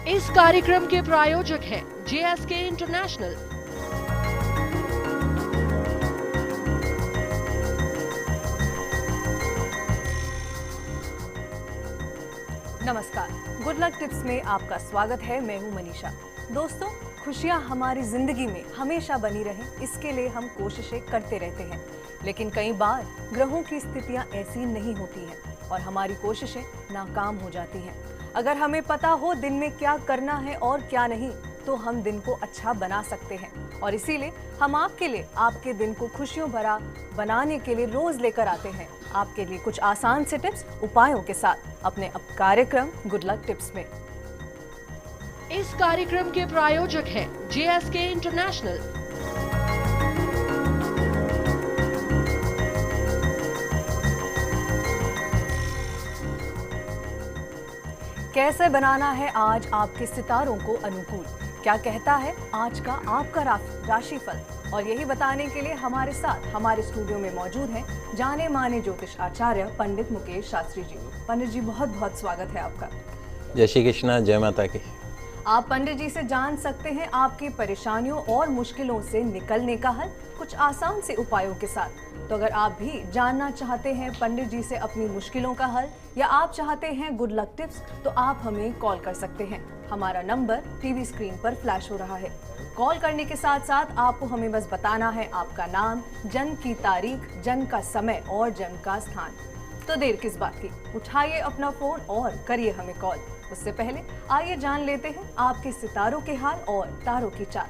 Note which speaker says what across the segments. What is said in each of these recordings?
Speaker 1: इस कार्यक्रम के प्रायोजक हैं JSK इंटरनेशनल।
Speaker 2: नमस्कार, गुड लक टिप्स में आपका स्वागत है। मैं हूं मनीषा। दोस्तों, खुशियां हमारी जिंदगी में हमेशा बनी रहें, इसके लिए हम कोशिशें करते रहते हैं, लेकिन कई बार ग्रहों की स्थितियां ऐसी नहीं होती हैं और हमारी कोशिशें नाकाम हो जाती हैं। अगर हमें पता हो दिन में क्या करना है और क्या नहीं, तो हम दिन को अच्छा बना सकते हैं और इसीलिए हम आपके लिए आपके दिन को खुशियों भरा बनाने के लिए रोज लेकर आते हैं आपके लिए कुछ आसान से टिप्स उपायों के साथ अपने कार्यक्रम गुड लक टिप्स में।
Speaker 1: इस कार्यक्रम के प्रायोजक हैं JSK इंटरनेशनल।
Speaker 2: कैसे बनाना है आज आपके सितारों को अनुकूल, क्या कहता है आज का आपका राशिफल, और यही बताने के लिए हमारे साथ हमारे स्टूडियो में मौजूद हैं जाने माने ज्योतिष आचार्य पंडित मुकेश शास्त्री जी। पंडित जी, बहुत बहुत स्वागत है आपका।
Speaker 3: जय श्री कृष्णा, जय माता की।
Speaker 2: आप पंडित जी से जान सकते हैं आपकी परेशानियों और मुश्किलों से निकलने का हल कुछ आसान से उपायों के साथ। तो अगर आप भी जानना चाहते हैं पंडित जी से अपनी मुश्किलों का हल या आप चाहते हैं गुड लक टिप्स, तो आप हमें कॉल कर सकते हैं। हमारा नंबर टीवी स्क्रीन पर फ्लैश हो रहा है। कॉल करने के साथ साथ आपको हमें बस बताना है आपका नाम, जन्म की तारीख, जन्म का समय और जन्म का स्थान। तो देर किस बात की, उठाइए अपना फोन और करिए हमें कॉल। उससे पहले आइए जान लेते हैं आपके सितारों के हाल और तारों की चाल।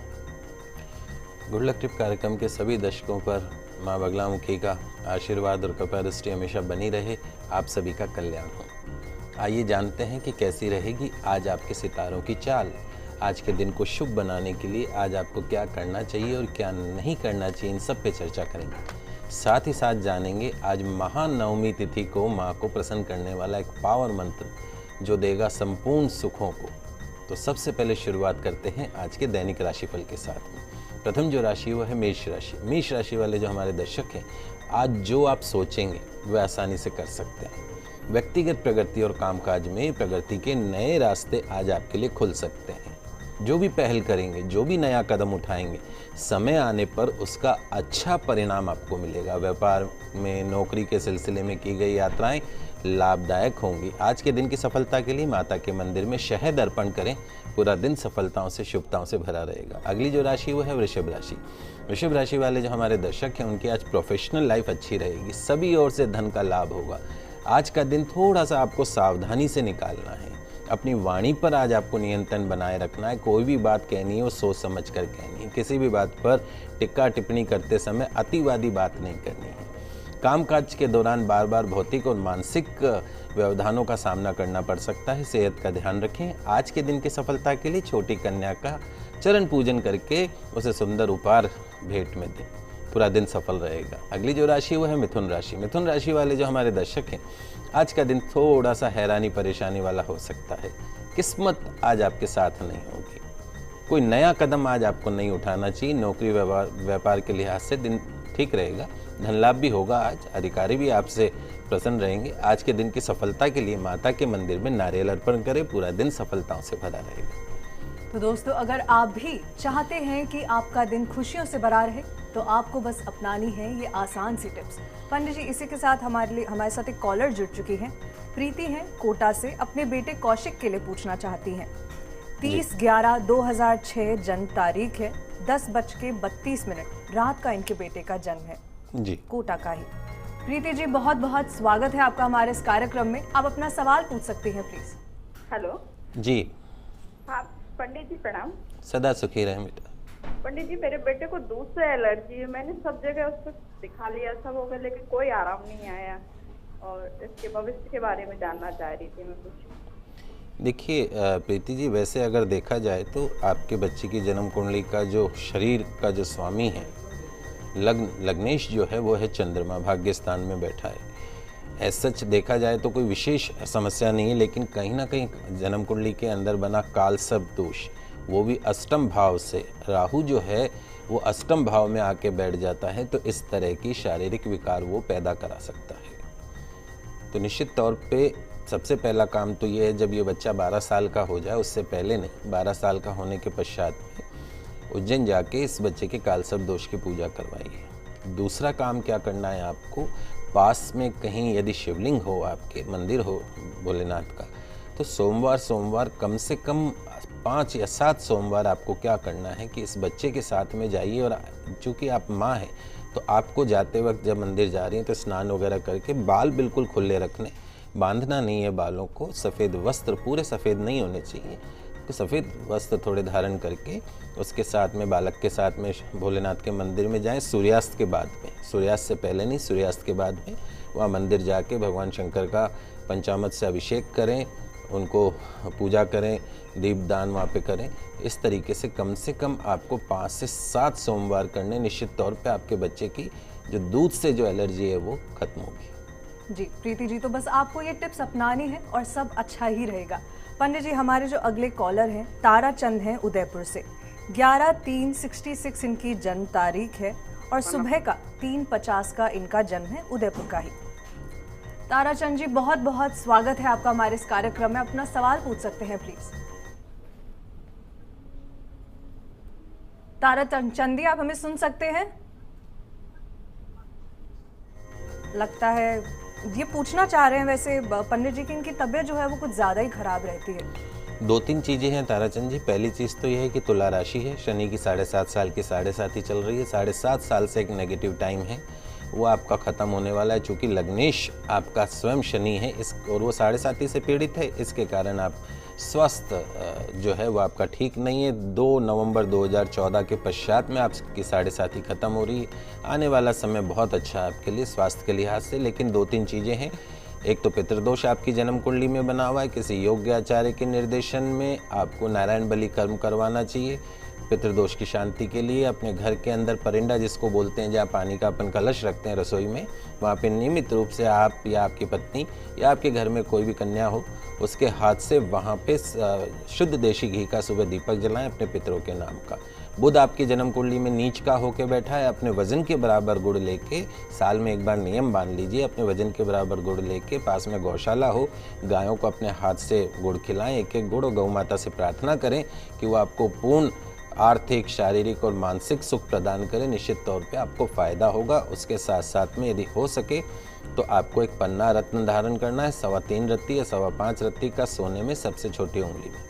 Speaker 3: गुड लक टिप कार्यक्रम के सभी दर्शकों पर माँ बगलामुखी का आशीर्वाद और कृपा दृष्टि हमेशा बनी रहे, आप सभी का कल्याण हो। आइए जानते हैं कि कैसी रहेगी आज आपके सितारों की चाल। आज के दिन को शुभ बनाने के लिए आज आपको क्या करना चाहिए और क्या नहीं करना चाहिए, इन सब पे चर्चा करेंगे। साथ ही साथ जानेंगे आज महानवमी तिथि को माँ को प्रसन्न करने वाला एक पावर मंत्र जो देगा संपूर्ण सुखों को। तो सबसे पहले शुरुआत करते हैं आज के दैनिक राशिफल के साथ में। प्रथम जो राशि वो है मेष राशि। मेष राशि वाले जो हमारे दर्शक हैं, आज जो आप सोचेंगे वह आसानी से कर सकते हैं। व्यक्तिगत प्रगति और कामकाज में प्रगति के नए रास्ते आज आपके लिए खुल सकते हैं। जो भी पहल करेंगे, जो भी नया कदम उठाएंगे, समय आने पर उसका अच्छा परिणाम आपको मिलेगा। व्यापार में, नौकरी के सिलसिले में की गई यात्राएं लाभदायक होंगी। आज के दिन की सफलता के लिए माता के मंदिर में शहद अर्पण करें, पूरा दिन सफलताओं से, शुभताओं से भरा रहेगा। अगली जो राशि वो है वृषभ राशि। वृषभ राशि वाले जो हमारे दर्शक हैं, उनकी आज प्रोफेशनल लाइफ अच्छी रहेगी, सभी ओर से धन का लाभ होगा। आज का दिन थोड़ा सा आपको सावधानी से निकालना है। अपनी वाणी पर आज आपको नियंत्रण बनाए रखना है। कोई भी बात कहनी है वो सोच समझ कर कहनी है। किसी भी बात पर टिक्का टिप्पणी करते समय अतिवादी बात नहीं करनी है। कामकाज के दौरान बार बार भौतिक और मानसिक व्यवधानों का सामना करना पड़ सकता है। सेहत का ध्यान रखें। आज के दिन की सफलता के लिए छोटी कन्या का चरण पूजन करके उसे सुंदर उपहार भेंट में दें, पूरा दिन सफल रहेगा। अगली जो राशि वो है मिथुन राशि। मिथुन राशि वाले जो हमारे दर्शक हैं, आज का दिन थोड़ा सा हैरानी परेशानी वाला हो सकता है। किस्मत आज आपके साथ नहीं होगी। कोई नया कदम आज आपको नहीं उठाना चाहिए। नौकरी व्यापार के लिहाज से दिन ठीक रहेगा। धन लाभ भी होगा। आज अधिकारी भी आपसे प्रसन्न रहेंगे। आज के दिन की सफलता के लिए माता के मंदिर में नारियल अर्पण करें, पूरा दिन सफलताओं से भरा रहेगा।
Speaker 2: तो दोस्तों, अगर आप भी चाहते हैं कि आपका दिन खुशियों से भरा रहे, तो आपको बस अपनानी है ये आसान सी टिप्स। पंडित जी, इसी के साथ हमारे साथ एक कॉलर जुड़ चुकी हैं। प्रीति हैं कोटा से, अपने बेटे कौशिक के लिए पूछना चाहती हैं। 30/11/2006 जन्म तारीख है, 10:32 रात का इनके बेटे का जन्म है
Speaker 3: जी,
Speaker 2: कोटा का ही। प्रीति जी, बहुत बहुत स्वागत है आपका हमारे इस कार्यक्रम में। आप अपना सवाल पूछ सकती हैं प्लीज।
Speaker 4: हेलो
Speaker 3: जी,
Speaker 4: हाँ पंडित जी प्रणाम।
Speaker 3: सदा सुखी रहें बेटा।
Speaker 4: पंडित जी, मेरे बेटे को दूध से एलर्जी है। मैंने सब जगह उसको दिखा लिया, सब हो गया, लेकिन कोई आराम नहीं आया और इसके भविष्य के बारे में जानना चाह रही थी मैं कुछ।
Speaker 3: देखिए प्रीति जी, वैसे अगर देखा जाए तो आपके बच्चे की जन्म कुंडली का जो शरीर का जो स्वामी है, लग्नेश जो है वो है चंद्रमा, भाग्य स्थान में बैठा है। ऐसा सच देखा जाए तो कोई विशेष समस्या नहीं है, लेकिन कहीं ना कहीं जन्म कुंडली के अंदर बना कालसर्प दोष, वो भी अष्टम भाव से, राहु जो है वो अष्टम भाव में आके बैठ जाता है, तो इस तरह की शारीरिक विकार वो पैदा करा सकता है। तो निश्चित तौर पे सबसे पहला काम तो ये है, जब ये बच्चा 12 साल का हो जाए, उससे पहले नहीं, 12 साल का होने के पश्चात में उज्जैन जाके इस बच्चे के कालसर्प दोष की पूजा करवाइए। दूसरा काम क्या करना है आपको, पास में कहीं यदि शिवलिंग हो, आपके मंदिर हो भोलेनाथ का, तो सोमवार कम से कम 5 या 7 सोमवार आपको क्या करना है कि इस बच्चे के साथ में जाइए। और चूँकि आप माँ हैं तो आपको जाते वक्त जब मंदिर जा रही हैं तो स्नान वगैरह करके बाल बिल्कुल खुले रखने, बांधना नहीं है बालों को, सफ़ेद वस्त्र, पूरे सफ़ेद नहीं होने चाहिए, तो सफ़ेद वस्त्र थोड़े धारण करके उसके साथ में बालक के साथ में भोलेनाथ के मंदिर में जाएं। सूर्यास्त के बाद में, सूर्यास्त से पहले नहीं, सूर्यास्त के बाद में वहाँ मंदिर जाके भगवान शंकर का पंचामृत से अभिषेक करें, उनको पूजा करें, दीपदान वहाँ पे करें। इस तरीके से कम आपको 5 से 7 सोमवार करने, निश्चित तौर पे आपके बच्चे की जो दूध से जो एलर्जी है वो खत्म होगी।
Speaker 2: जी प्रीति जी, तो बस आपको ये टिप्स अपनानी है और सब अच्छा ही रहेगा। पंडित जी, हमारे जो अगले कॉलर हैं तारा चंद हैं उदयपुर से। 11/3/66 इनकी जन्म तारीख है और सुबह का 3:50 का इनका जन्म है, उदयपुर का ही। तारा चंद जी, बहुत बहुत स्वागत है आपका हमारे इस कार्यक्रम में। अपना सवाल पूछ सकते हैं प्लीज। तारा चंदी, आप हमें सुन सकते हैं? लगता है ये पूछना चाह रहे हैं वैसे पंडित जी की इनकी तबीयत जो है वो कुछ ज़्यादा ही खराब रहती है।
Speaker 3: 2-3 चीज़ें हैं ताराचंद जी। पहली चीज़ तो यह है कि तुला राशि है, शनि की 7.5 साल की 7.5 ही चल रही है। 7.5 साल से एक नेगेटिव टाइम है, वो आपका ख़त्म होने वाला है। चूँकि लग्नेश आपका स्वयं शनि है इस, और वो 7.5 से पीड़ित है, इसके कारण आप स्वास्थ्य जो है वो आपका ठीक नहीं है। 2 नवंबर 2014 के पश्चात में आपकी 7.5 खत्म हो रही है। आने वाला समय बहुत अच्छा है आपके लिए स्वास्थ्य के लिहाज से। लेकिन 2-3 चीज़ें हैं। एक तो पितृदोष आपकी जन्म कुंडली में बना हुआ है, किसी योग्य आचार्य के निर्देशन में आपको नारायण बलि कर्म करवाना चाहिए। पितृदोष की शांति के लिए अपने घर के अंदर परिंदा जिसको बोलते हैं, जहाँ पानी का अपन कलश रखते हैं रसोई में, वहाँ पे नियमित रूप से आप या आपकी पत्नी या आपके घर में कोई भी कन्या हो, उसके हाथ से वहाँ पे शुद्ध देशी घी का सुबह दीपक जलाएं अपने पितरों के नाम का। बुध आपकी जन्म कुंडली में नीच का होकर बैठा है। अपने वजन के बराबर गुड़ लेके, साल में एक बार नियम बांध लीजिए, अपने वजन के बराबर गुड़ लेके पास में गौशाला हो, गायों को अपने हाथ से गुड़ खिलाएं, एक गुड़, और गौ माता से प्रार्थना करें कि वो आपको पूर्ण आर्थिक, शारीरिक और मानसिक सुख प्रदान करें। निश्चित तौर पे आपको फ़ायदा होगा। उसके साथ साथ में यदि हो सके तो आपको एक पन्ना रत्न धारण करना है, 3.25 रत्ती या 5.25 रत्ती का, सोने में सबसे छोटी उंगली में।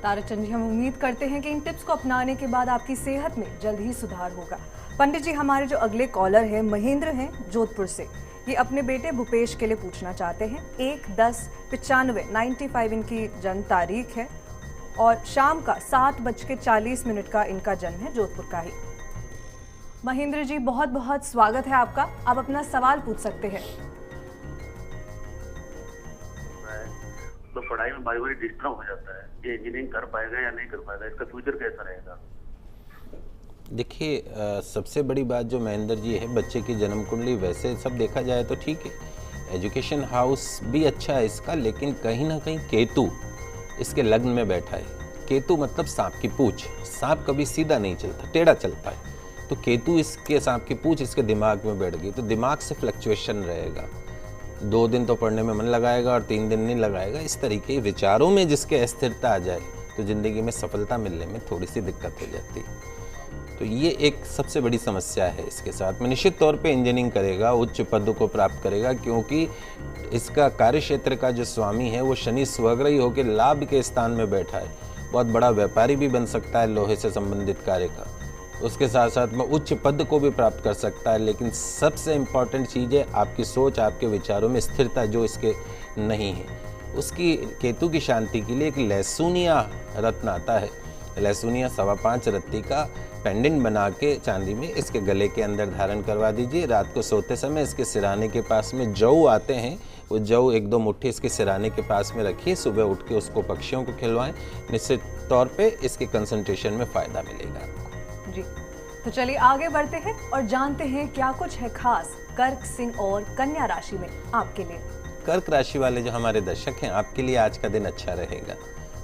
Speaker 2: ताराचंद जी, हम उम्मीद करते हैं कि इन टिप्स को अपनाने के बाद आपकी सेहत में जल्द ही सुधार होगा। पंडित जी, हमारे जो अगले कॉलर हैं महेंद्र हैं जोधपुर से। ये अपने बेटे भूपेश के लिए पूछना चाहते हैं। 1/10/95 इनकी जन्म तारीख है और शाम का 7:40 का इनका जन्म है, जोधपुर का ही। महेंद्र जी, बहुत बहुत स्वागत है आपका। आप अपना सवाल पूछ सकते हैं।
Speaker 5: तो पढ़ाई में बारी बारी डिस्टर्ब हो जाता है, ये इंजीनियरिंग कर पाएगा या नहीं कर पाएगा, इसका फ्यूचर कैसा रहेगा?
Speaker 3: देखिए, सबसे बड़ी बात जो महेंद्र जी है, बच्चे की जन्म कुंडली वैसे सब देखा जाए तो ठीक है, एजुकेशन हाउस भी अच्छा है इसका, लेकिन कहीं ना कहीं केतु इसके लग्न में बैठा है। केतु मतलब सांप की पूंछ। सांप कभी सीधा नहीं चलता, टेढ़ा चलता है, तो केतु इसके सांप की पूंछ इसके दिमाग में बैठ गई, तो दिमाग से फ्लक्चुएशन रहेगा। 2 दिन तो पढ़ने में मन लगाएगा और 3 दिन नहीं लगाएगा। इस तरीके विचारों में जिसके अस्थिरता आ जाए तो ज़िंदगी में सफलता मिलने में थोड़ी सी दिक्कत हो जाती है। तो ये एक सबसे बड़ी समस्या है इसके साथ में। निश्चित तौर पे इंजीनियरिंग करेगा, उच्च पद को प्राप्त करेगा, क्योंकि इसका कार्यक्षेत्र का जो स्वामी है वो शनि स्वग्रही होकर लाभ के स्थान में बैठा है। बहुत बड़ा व्यापारी भी बन सकता है लोहे से संबंधित कार्य का, उसके साथ साथ में उच्च पद को भी प्राप्त कर सकता है। लेकिन सबसे इम्पॉर्टेंट चीज़ है आपकी सोच, आपके विचारों में स्थिरता जो इसके नहीं है। उसकी केतु की शांति के लिए एक लहसुनिया रत्न आता है, लहसुनिया 5.25 रत्ती का पेंडेंट बना के चांदी में इसके गले के अंदर धारण करवा दीजिए। रात को सोते समय इसके सिराने के पास में जौ आते हैं, वो जौ 1-2 मुट्ठी इसके सिराने के पास में रखिए। सुबह उठ के उसको पक्षियों को खिलवाएं। निश्चित तौर पे इसके कंसंट्रेशन में फ़ायदा मिलेगा आपको।
Speaker 2: जी, तो चलिए आगे बढ़ते हैं और जानते हैं क्या कुछ है खास कर्क, सिंह और कन्या राशि में आपके लिए।
Speaker 3: कर्क राशि वाले जो हमारे दर्शक हैं, आपके लिए आज का दिन अच्छा रहेगा।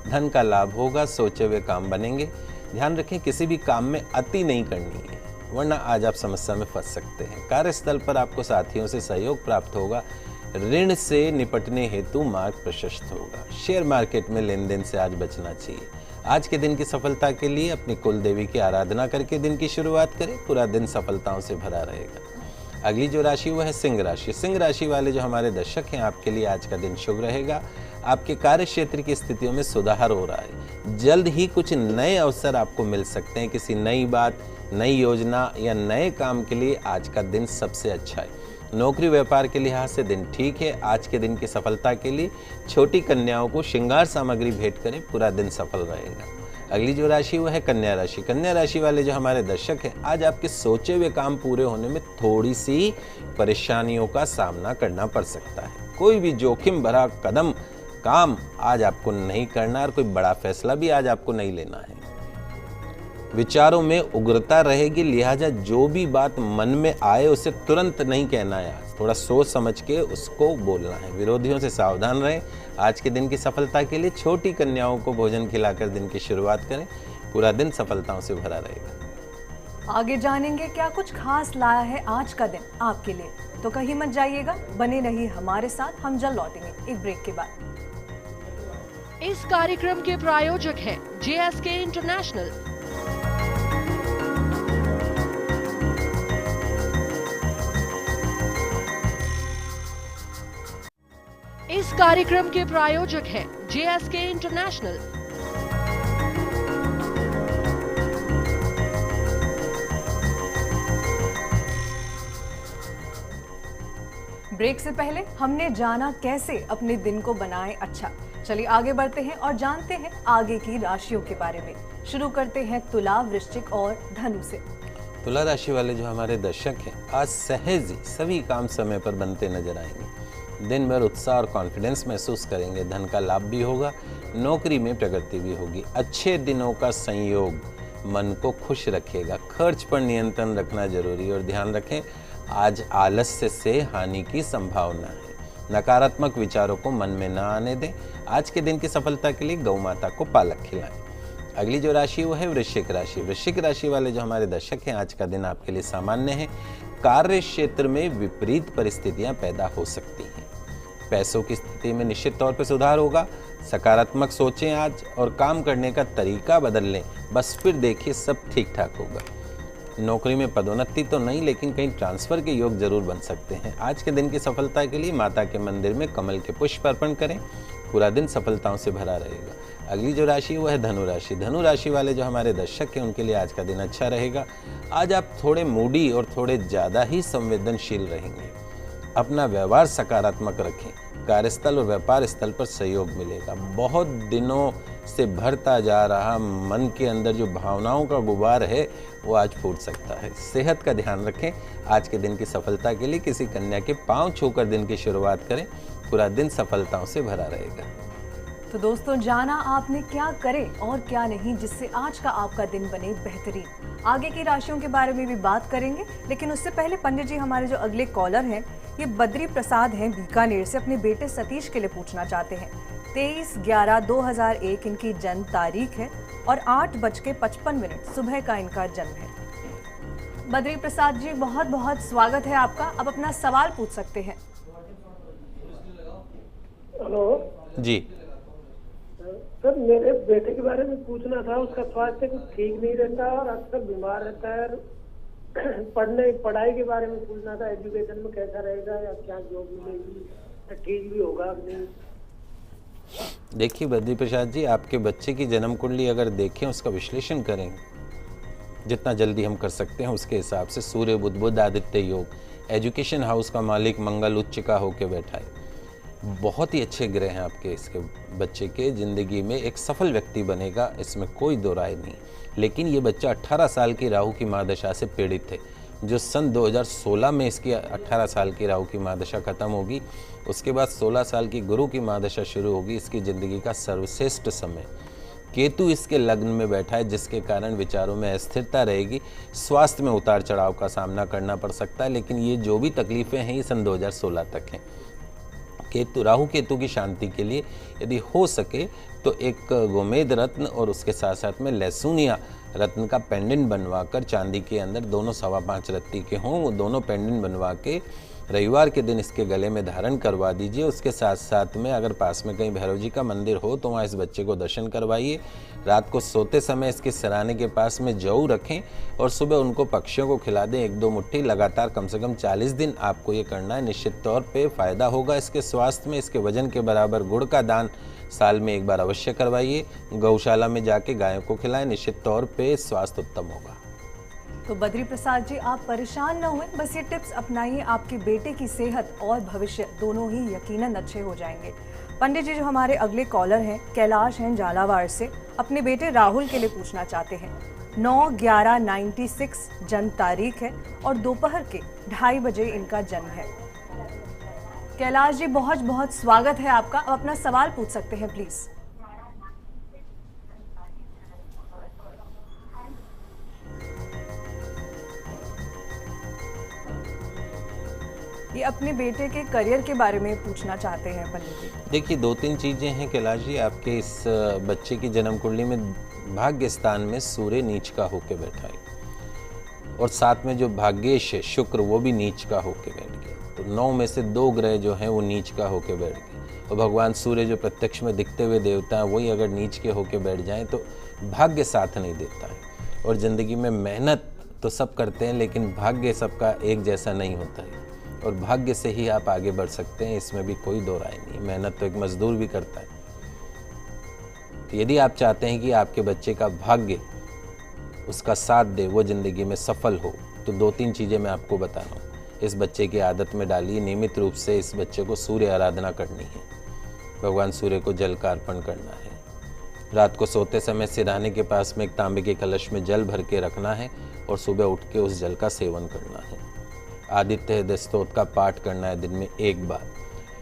Speaker 3: धन का लाभ होगा, सोचे हुए काम बनेंगे। ध्यान रखें, किसी भी काम में अति नहीं करनी है, वरना आज आप समस्या में फंस सकते हैं। कार्यस्थल पर आपको साथियों से सहयोग प्राप्त होगा। ऋण से निपटने हेतु मार्ग प्रशस्त होगा। शेयर मार्केट में लेन देन से आज बचना चाहिए। आज के दिन की सफलता के लिए अपनी कुल देवी की आराधना करके दिन की शुरुआत करें, पूरा दिन सफलताओं से भरा रहेगा। अगली जो राशि वो है सिंह राशि। सिंह राशि वाले जो हमारे दर्शक हैं, आपके लिए आज का दिन शुभ रहेगा। आपके कार्य क्षेत्र की स्थितियों में सुधार हो रहा है। जल्द ही कुछ नए अवसर आपको मिल सकते हैं। किसी नई बात, नई योजना या नए काम के लिए आज का दिन सबसे अच्छा है। नौकरी व्यापार के लिहाज से दिन ठीक है। आज के दिन की सफलता के लिए छोटी कन्याओं को श्रृंगार सामग्री भेंट करें, पूरा दिन सफल रहेगा। अगली जो राशि वो है कन्या राशि। कन्या राशि वाले जो हमारे दर्शक हैं, आज आपके सोचे हुए काम पूरे होने में थोड़ी सी परेशानियों का सामना करना पड़ सकता है। कोई भी जोखिम भरा काम आज आपको नहीं करना और कोई बड़ा फैसला भी आज आपको नहीं लेना है। विचारों में उग्रता रहेगी, लिहाजा जो भी बात मन में आए उसे तुरंत नहीं कहना है। आज थोड़ा सोच समझ के उसको बोलना है। विरोधियों से सावधान रहें। आज के दिन की सफलता के लिए छोटी कन्याओं को भोजन खिलाकर दिन की शुरुआत करें, पूरा दिन सफलताओं से भरा रहेगा।
Speaker 2: आगे जानेंगे क्या कुछ खास लाया है आज का दिन आपके लिए, तो कहीं मत जाइएगा, बने रहिए हमारे साथ। हम जल्द लौटेंगे एक ब्रेक के बाद।
Speaker 1: इस कार्यक्रम के प्रायोजक हैं JSK इंटरनेशनल। इस कार्यक्रम के प्रायोजक हैं JSK इंटरनेशनल।
Speaker 2: ब्रेक से पहले हमने जाना कैसे अपने दिन को बनाएं अच्छा। चलिए आगे बढ़ते हैं और जानते हैं आगे की राशियों के बारे में। शुरू करते हैं तुला, वृश्चिक और धनु से।
Speaker 3: तुला राशि वाले जो हमारे दर्शक हैं, आज सहज ही सभी काम समय पर बनते नजर आएंगे। दिन भर उत्साह और कॉन्फिडेंस महसूस करेंगे। धन का लाभ भी होगा, नौकरी में प्रगति भी होगी। अच्छे दिनों का संयोग मन को खुश रखेगा। खर्च पर नियंत्रण रखना जरूरी है और ध्यान रखें, आज आलस्य से हानि की संभावना है। नकारात्मक विचारों को मन में न आने दें। आज के दिन की सफलता के लिए गौ माता को पालक खिलाएं। अगली जो राशि वो है वृश्चिक राशि। वृश्चिक राशि वाले जो हमारे दर्शक हैं, आज का दिन आपके लिए सामान्य है। कार्य क्षेत्र में विपरीत परिस्थितियां पैदा हो सकती हैं। पैसों की स्थिति में निश्चित तौर पर सुधार होगा। सकारात्मक सोचें आज और काम करने का तरीका बदल लें, बस फिर देखिए सब ठीक ठाक होगा। नौकरी में पदोन्नति तो नहीं, लेकिन कहीं ट्रांसफर के योग जरूर बन सकते हैं। आज के दिन की सफलता के लिए माता के मंदिर में कमल के पुष्प अर्पण करें, पूरा दिन सफलताओं से भरा रहेगा। अगली जो राशि वो है धनु राशि। धनु राशि वाले जो हमारे दर्शक हैं, उनके लिए आज का दिन अच्छा रहेगा। आज आप थोड़े मूडी और थोड़े ज़्यादा ही संवेदनशील रहेंगे। अपना व्यवहार सकारात्मक रखें। कार्यस्थल और व्यापार स्थल पर सहयोग मिलेगा। बहुत दिनों से भरता जा रहा मन के अंदर जो भावनाओं का गुबार है, वो आज फूट सकता है। सेहत का ध्यान रखें। आज के दिन की सफलता के लिए किसी कन्या के पांव छूकर दिन की शुरुआत करें, पूरा दिन सफलताओं से भरा रहेगा।
Speaker 2: तो दोस्तों, जाना आपने क्या करें और क्या नहीं, जिससे आज का आपका दिन बने बेहतरीन। आगे की राशियों के बारे में भी बात करेंगे, लेकिन उससे पहले पंडित जी, हमारे जो अगले कॉलर हैं, ये बद्री प्रसाद हैं बीकानेर से, अपने बेटे सतीश के लिए पूछना चाहते हैं। 23/11/2001 इनकी जन्म तारीख है और 8:55 सुबह का इनका जन्म है। बद्री प्रसाद जी, बहुत बहुत स्वागत है आपका। अब अपना सवाल पूछ सकते हैं।
Speaker 6: हेलो
Speaker 3: जी
Speaker 6: सर, मेरे बेटे के बारे में पूछना था। उसका स्वास्थ्य कुछ ठीक नहीं रहता और अक्सर बीमार रहता है। पढ़ाई के बारे में पूछना था। एजुकेशन में कैसा रहेगा या क्या जॉब मिलेगी, ठीक भी होगा कि नहीं?
Speaker 3: देखिए बद्री प्रसाद जी, आपके बच्चे की जन्म कुंडली अगर देखें, उसका विश्लेषण करें, जितना जल्दी हम कर सकते हैं उसके हिसाब से सूर्य बुध बुध आदित्य योग, एजुकेशन हाउस का मालिक मंगल उच्च का होके बैठा है। बहुत ही अच्छे ग्रह हैं आपके इसके बच्चे के। ज़िंदगी में एक सफल व्यक्ति बनेगा, इसमें कोई दो राय नहीं। लेकिन ये बच्चा 18 साल की राहु की महादशा से पीड़ित है, जो सन 2016 में इसकी 18 साल की राहु की महादशा खत्म होगी। उसके बाद 16 साल की गुरु की महादशा शुरू होगी। इसकी ज़िंदगी का सर्वश्रेष्ठ समय। केतु इसके लग्न में बैठा है, जिसके कारण विचारों में अस्थिरता रहेगी। स्वास्थ्य में उतार चढ़ाव का सामना करना पड़ सकता है, लेकिन ये जो भी तकलीफ़ें हैं, ये सन 2016 तक हैं। राहु केतु की शांति के लिए यदि हो सके तो एक गोमेद रत्न और उसके साथ साथ में लहसुनिया रत्न का पेंडेंट बनवा कर, चांदी के अंदर दोनों 5.25 रत्ती के हों, वो दोनों पेंडेंट बनवा के रविवार के दिन इसके गले में धारण करवा दीजिए। उसके साथ साथ में अगर पास में कहीं भैरव जी का मंदिर हो तो वहाँ इस बच्चे को दर्शन करवाइए। रात को सोते समय इसके सिरहाने के पास में जौ रखें और सुबह उनको पक्षियों को खिला दें 1-2 मुट्ठी। लगातार कम से कम 40 दिन आपको ये करना है। निश्चित तौर पे फ़ायदा होगा इसके स्वास्थ्य में। इसके वजन के बराबर गुड़ का दान साल में 1 बार अवश्य करवाइए। गौशाला में जाके गायों को खिलाएं। निश्चित तौर पे स्वास्थ्य उत्तम होगा।
Speaker 2: तो बद्री प्रसाद जी, आप परेशान न हुए, बस ये टिप्स अपनाइए, आपके बेटे की सेहत और भविष्य दोनों ही यकीनन अच्छे हो जाएंगे। पंडित जी, जो हमारे अगले कॉलर हैं कैलाश हैं झालावाड़ से, अपने बेटे राहुल के लिए पूछना चाहते हैं। 9/11/96 जन्म तारीख है और दोपहर के 2:30 बजे इनका जन्म है। कैलाश जी, बहुत बहुत स्वागत है आपका। अब अपना सवाल पूछ सकते हैं प्लीज। ये अपने बेटे के करियर के बारे में पूछना चाहते हैं पंडित जी।
Speaker 3: देखिए, 2-3 चीज़ें हैं कैलाश जी। आपके इस बच्चे की जन्म कुंडली में भाग्य स्थान में सूर्य नीच का होके बैठा है और साथ में जो भाग्येश है शुक्र वो भी नीच का होके बैठ गया। तो 9 में से 2 ग्रह जो हैं वो नीच का होके बैठ गए और भगवान सूर्य जो प्रत्यक्ष में दिखते हुए देवता हैं वही अगर नीच के होके बैठ जाएं तो भाग्य साथ नहीं देता है। और ज़िंदगी में मेहनत तो सब करते हैं लेकिन भाग्य सबका एक जैसा नहीं होता है और भाग्य से ही आप आगे बढ़ सकते हैं, इसमें भी कोई दो राय नहीं। मेहनत तो एक मजदूर भी करता है। तो यदि आप चाहते हैं कि आपके बच्चे का भाग्य उसका साथ दे, वो ज़िंदगी में सफल हो, तो 2-3 चीज़ें मैं आपको बता रहा हूँ। इस बच्चे की आदत में डालिए, नियमित रूप से इस बच्चे को सूर्य आराधना करनी है। भगवान सूर्य को जल का अर्पण करना है। रात को सोते समय सिरहाने के पास में एक तांबे के कलश में जल भर के रखना है और सुबह उठ के उस जल का सेवन करना है। आदित्य हृदय स्तोत्र का पाठ करना है दिन में 1 बार।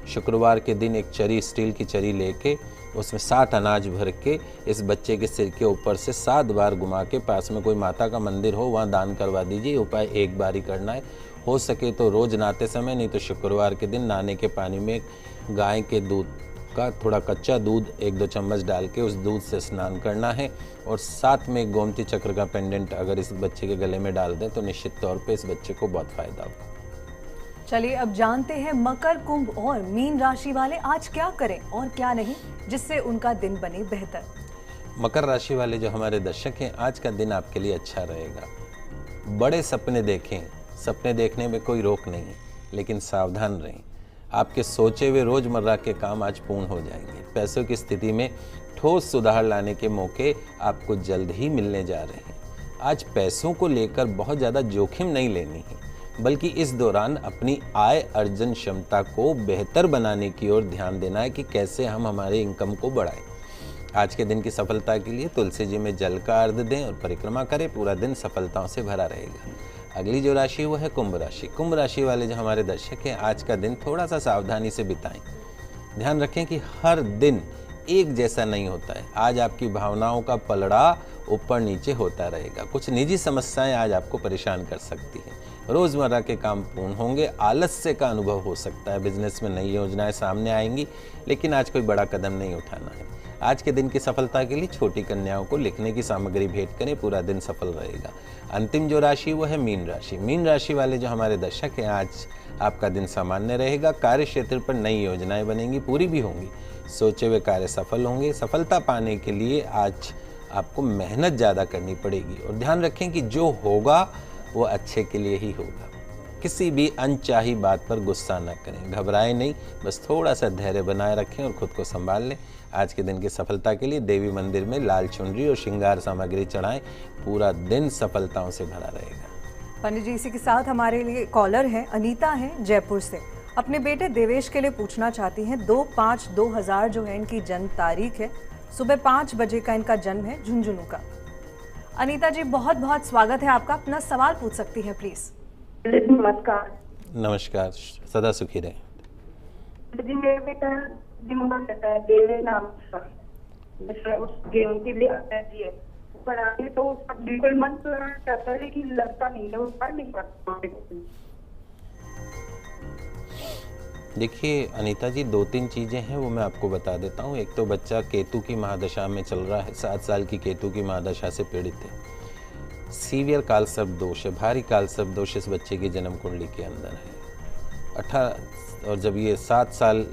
Speaker 3: शुक्रवार के दिन एक चरी, स्टील की चरी लेके उसमें 7 अनाज भर के इस बच्चे के सिर के ऊपर से 7 बार घुमा के पास में कोई माता का मंदिर हो वहाँ दान करवा दीजिए। उपाय 1 बार ही करना है। हो सके तो रोज नहाते समय, नहीं तो शुक्रवार के दिन नहाने के पानी में गाय के दूध का थोड़ा कच्चा दूध 1-2 चम्मच डाल के उस दूध से स्नान करना है और साथ में एक गोमती चक्र का पेंडेंट अगर इस बच्चे के गले में डाल दें तो निश्चित तौर पे इस बच्चे को बहुत फायदा होगा।
Speaker 2: चलिए अब जानते हैं मकर, कुंभ और मीन राशि वाले आज क्या करें और क्या नहीं, जिससे उनका दिन बने बेहतर।
Speaker 3: मकर राशि वाले जो हमारे दर्शक हैं, आज का दिन आपके लिए अच्छा रहेगा। बड़े सपने देखें, सपने देखने में कोई रोक नहीं, लेकिन सावधान रहें। आपके सोचे हुए रोजमर्रा के काम आज पूर्ण हो जाएंगे। पैसों की स्थिति में ठोस सुधार लाने के मौके आपको जल्द ही मिलने जा रहे हैं। आज पैसों को लेकर बहुत ज़्यादा जोखिम नहीं लेनी है, बल्कि इस दौरान अपनी आय अर्जन क्षमता को बेहतर बनाने की ओर ध्यान देना है कि कैसे हम हमारे इनकम को बढ़ाएं। आज के दिन की सफलता के लिए तुलसी जी में जल का अर्घ्य दें और परिक्रमा करें। पूरा दिन सफलताओं से भरा रहेगा। अगली जो राशि वो है कुंभ राशि। कुंभ राशि वाले जो हमारे दर्शक हैं, आज का दिन थोड़ा सा सावधानी से बिताएं। ध्यान रखें कि हर दिन एक जैसा नहीं होता है। आज आपकी भावनाओं का पलड़ा ऊपर नीचे होता रहेगा। कुछ निजी समस्याएं आज आपको परेशान कर सकती हैं। रोजमर्रा के काम पूर्ण होंगे। आलस्य का अनुभव हो सकता है। बिजनेस में नई योजनाएं सामने आएंगी, लेकिन आज कोई बड़ा कदम नहीं उठाना है। आज के दिन की सफलता के लिए छोटी कन्याओं को लिखने की सामग्री भेंट करें। पूरा दिन सफल रहेगा। अंतिम जो राशि वो है मीन राशि। मीन राशि वाले जो हमारे दर्शक हैं, आज आपका दिन सामान्य रहेगा। कार्य क्षेत्र पर नई योजनाएं बनेंगी, पूरी भी होंगी। सोचे हुए कार्य सफल होंगे। सफलता पाने के लिए आज आपको मेहनत ज़्यादा करनी पड़ेगी और ध्यान रखें कि जो होगा वो अच्छे के लिए ही होगा। किसी भी अनचाही बात पर गुस्सा न करें, घबराएं नहीं, बस थोड़ा सा धैर्य बनाए रखें और खुद को संभाल लें। आज के दिन की सफलता के लिए देवी मंदिर में लाल चुनरी और श्रृंगार सामग्री चढ़ाएं। पूरा दिन सफलताओं से भरा रहेगा।
Speaker 2: पंडित जी, इसी के साथ हमारे लिए कॉलर हैं, अनीता हैं जयपुर से। अपने बेटे देवेश के लिए पूछना चाहती हैं। 2/5/2000 जो है इनकी जन्म तारीख है। सुबह 5 बजे का इनका जन्म है, झुंझुनू का। अनीता जी, बहुत बहुत स्वागत है आपका। अपना सवाल पूछ सकती हैं प्लीज।
Speaker 4: नमस्कार।
Speaker 3: नमस्कार, सदा सुखी रहें।
Speaker 4: जी, मेरे बेटा दिमाग रहता है मेरे नाम का, उस गेम के लिए एलर्जी है। पढ़ाई तो उसका बिल्कुल मन करता है लेकिन लगता नहीं है, वो पढ़ नहीं पाता।
Speaker 3: देखिए अनीता जी, 2-3 चीज़ें हैं वो मैं आपको बता देता हूँ। एक तो बच्चा केतु की महादशा में चल रहा है, 7 साल की केतु की महादशा से पीड़ित है। सीवियर काल सर्प दोष है, भारी काल सर्प दोष इस बच्चे की जन्म कुंडली के अंदर है। 18 और जब ये 7 साल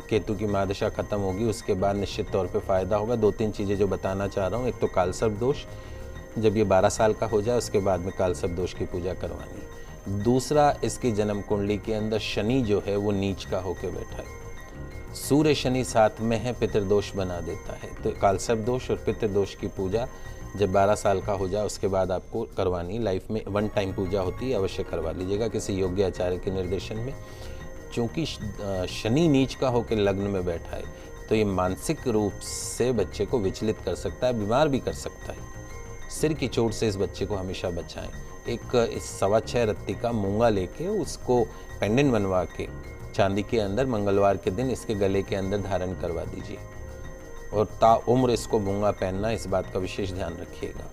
Speaker 3: केतु की महादशा खत्म होगी उसके बाद निश्चित तौर पे फ़ायदा होगा। 2-3 चीज़ें जो बताना चाह रहा हूँ, एक तो कालसर्प दोष, जब ये 12 साल का हो जाए उसके बाद में कालसर्प दोष की पूजा करवानी। दूसरा, इसकी जन्म कुंडली के अंदर शनि जो है वो नीच का होके बैठा है, सूर्य शनि साथ में है, पितृदोष बना देता है। तो कालसर्प दोष और पितृदोष की पूजा जब 12 साल का हो जाए उसके बाद आपको करवानी। लाइफ में 1 टाइम पूजा होती है, अवश्य करवा लीजिएगा किसी योग्य आचार्य के निर्देशन में। चूँकि शनि नीच का होकर लग्न में बैठा है तो ये मानसिक रूप से बच्चे को विचलित कर सकता है, बीमार भी कर सकता है। सिर की चोट से इस बच्चे को हमेशा बचाएं। एक 6.25 रत्ती का मूंगा लेके उसको पेंडेंट बनवा के चांदी के अंदर मंगलवार के दिन इसके गले के अंदर धारण करवा दीजिए और ताउम्र इसको मूंगा पहनना, इस बात का विशेष ध्यान रखिएगा।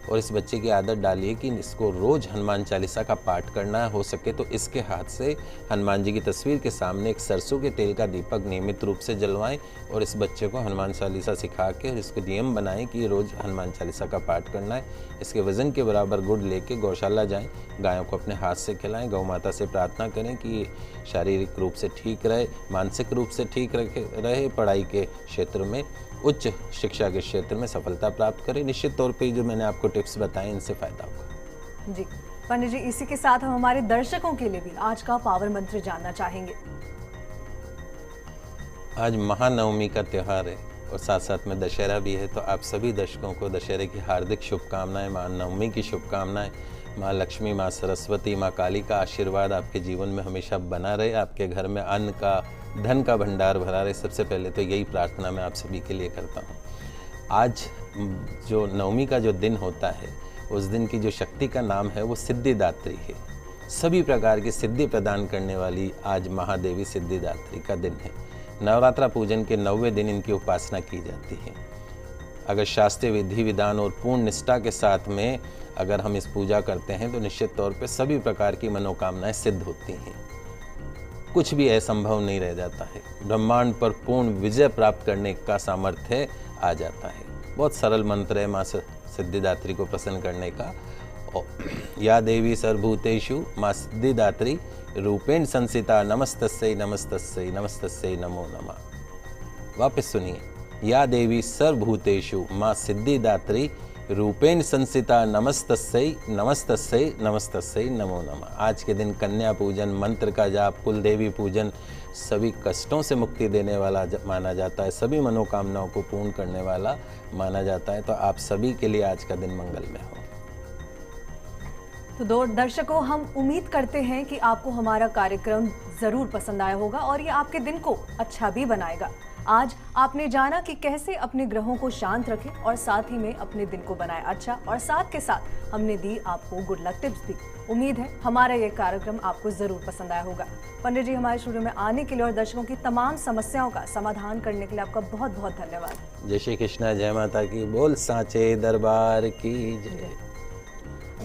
Speaker 3: और इस बच्चे की आदत डालिए कि इसको रोज़ हनुमान चालीसा का पाठ करना है। हो सके तो इसके हाथ से हनुमान जी की तस्वीर के सामने एक सरसों के तेल का दीपक नियमित रूप से जलवाएं और इस बच्चे को हनुमान चालीसा सिखा के और इसको नियम बनाएं कि रोज़ हनुमान चालीसा का पाठ करना है। इसके वज़न के बराबर गुड़ लेके गौशाला जाएं, गायों को अपने हाथ से खिलाएं, गौ माता से प्रार्थना करें कि ये शारीरिक रूप से ठीक रहे, मानसिक रूप से ठीक रहे, पढ़ाई के क्षेत्र में, उच्च शिक्षा के क्षेत्र में सफलता प्राप्त करें। निश्चित तौर पे जो मैंने आपको टिप्स बताए इनसे फायदा होगा।
Speaker 2: जी पंडित जी, इसी के साथ हम हमारे दर्शकों के लिए भी आज का पावर मंत्र जानना चाहेंगे।
Speaker 3: आज महानवमी का त्यौहार है और साथ साथ में दशहरा भी है, तो आप सभी दर्शकों को दशहरे की हार्दिक शुभकामनाएं, महानवमी की शुभकामनाएं। माँ लक्ष्मी, माँ सरस्वती, माँ काली का आशीर्वाद आपके जीवन में हमेशा बना रहे, आपके घर में अन्न का, धन का भंडार भरा रहे। सबसे पहले तो यही प्रार्थना मैं आप सभी के लिए करता हूँ। आज जो नवमी का जो दिन होता है उस दिन की जो शक्ति का नाम है वो सिद्धिदात्री है। सभी प्रकार की सिद्धि प्रदान करने वाली आज महादेवी सिद्धिदात्री का दिन है। नवरात्रा पूजन के 9वें दिन इनकी उपासना की जाती है। अगर शास्त्रीय विधि विधान और पूर्ण निष्ठा के साथ में अगर हम इस पूजा करते हैं तो निश्चित तौर पे सभी प्रकार की मनोकामनाएं सिद्ध होती हैं, कुछ भी असंभव नहीं रह जाता है। ब्रह्मांड पर पूर्ण विजय प्राप्त करने का सामर्थ्य आ जाता है। बहुत सरल मंत्र है माँ सिद्धिदात्री को प्रसन्न करने का। या देवी सर्वभूतेषु माँ सिद्धिदात्री रूपेण संसिता नमस्तस्यै नमस्तस्यै नमस्तस्यै नमो नमः। वापस सुनिए, या देवी सर्वभूतेषु माँ सिद्धिदात्री रूपेण संसिता नमस्तस्यै नमस्तस्यै नमस्तस्यै नमो नमः। आज के दिन कन्या पूजन, मंत्र का जाप, कुल देवी पूजन सभी कष्टों से मुक्ति देने वाला माना जाता है, सभी मनोकामनाओं को पूर्ण करने वाला माना जाता है। तो आप सभी के लिए आज का दिन मंगलमय हो।
Speaker 2: तो दर्शकों, हम उम्मीद करते हैं कि आपको हमारा कार्यक्रम जरूर पसंद आया होगा और ये आपके दिन को अच्छा भी बनाएगा। आज आपने जाना कि कैसे अपने ग्रहों को शांत रखें और साथ ही में अपने दिन को बनाए अच्छा, और साथ के साथ हमने दी आपको गुड लक टिप्स भी। उम्मीद है हमारा ये कार्यक्रम आपको जरूर पसंद आया होगा। पंडित जी, हमारे स्टूडियो में आने के लिए और दर्शकों की तमाम समस्याओं का समाधान करने के लिए आपका बहुत बहुत धन्यवाद।
Speaker 3: जय श्री कृष्णा, जय माता की, बोल सांचे दरबार की जय।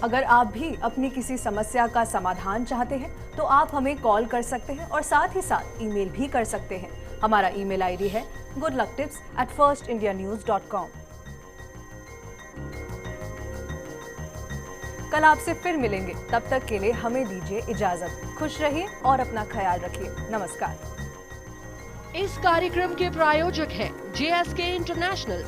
Speaker 2: अगर आप भी अपनी किसी समस्या का समाधान चाहते हैं तो आप हमें कॉल कर सकते हैं और साथ ही साथ ईमेल भी कर सकते हैं। हमारा ईमेल आईडी है goodlucktips@firstindianews.com। कल आपसे फिर मिलेंगे, तब तक के लिए हमें दीजिए इजाजत। खुश रहिए और अपना ख्याल रखिए। नमस्कार।
Speaker 1: इस कार्यक्रम के प्रायोजक हैं JSK इंटरनेशनल,